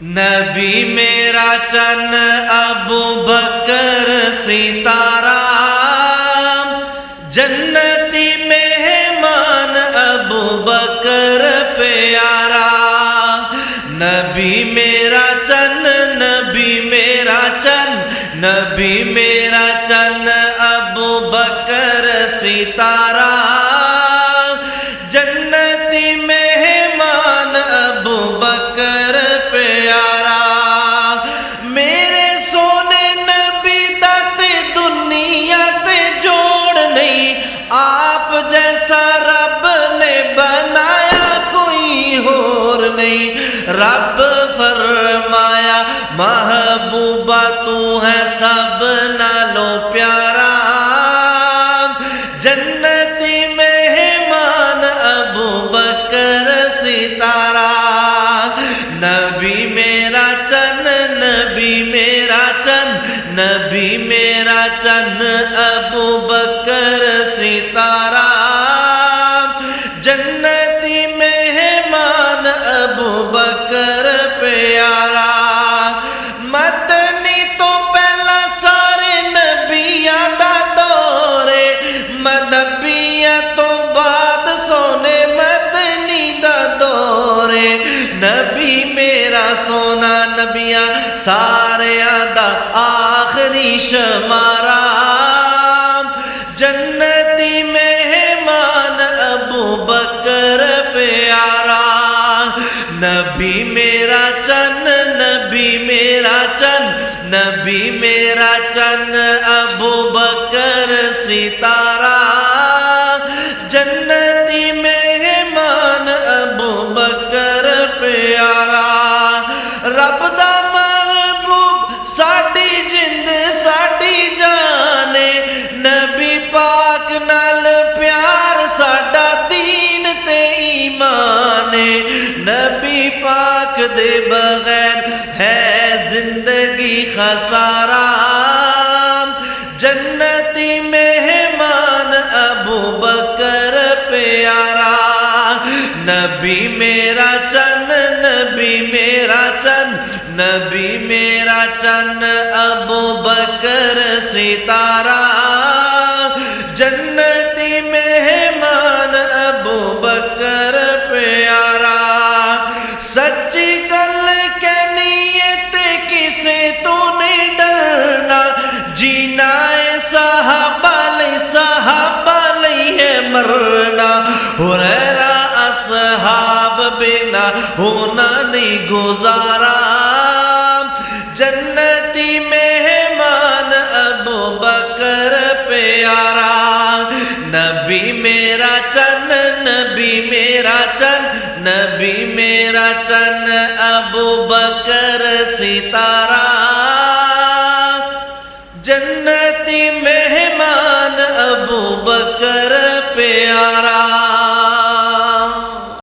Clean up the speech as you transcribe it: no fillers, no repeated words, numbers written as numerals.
نبی میرا چن ابو بکر ستارہ، جنتی مہمان ابو بکر پیارا۔ نبی میرا چن، نبی میرا چن، نبی میرا چن ابو بکر ستارہ، جنتی مہمان ابو بکر پیارا۔ میرے سونے نبی دا تے دنیا تے جوڑ نہیں، آپ جیسا رب نے بنایا کوئی اور نہیں۔ رب فرمایا محبوبہ تو ہے سب نالوں پیارا، جنتی مہمان ابو بکر ستارہ۔ نبی میرا چن، نبی میرا چن، نبی میرا چن ابو بکر ستارہ، جنتی مہمان ابو بکر پیارا۔ مدنی تو پہلا سارے نبیاں دا دورے، نبیاں تو بعد سونے مدنی دا دورے۔ نبی میرا سونا نبیاں سارے دا آخری شمارا، جنتی مہمان ابو بکر پیارا۔ نبی میرا چن، نبی میرا چن، نبی میرا چن ابو بکر ستارہ، جنتی مہمان ابو بکر پیارا۔ رب دا محبوب ساڈی جند ساڈی جانے، نبی پاک نال پیار ساڈا دین تے ایمان، نبی پاک دے بغیر ہے زندگی خسارہ، جنتی مہمان ابو بکر پیارا۔ نبی میرا چن، نبی میرا چن، نبی میرا چن ابو بکر ستارہ، جنتی مہمان ابو بکر پیارا۔ سچی گل کہنی ہے تے کسے تو نہیں ڈرنا، جینا ہے صحابہ لئی ہے مرنا، ہریرہ اصحاب بنا ہونا نہیں گزارا، جنتی مہمان ابو بکر پیارا۔ نبی میرا چن، نبی میرا چن، نبی میرا چن ابو بکر ستارہ، جنتی مہمان ابو بکر پیارا۔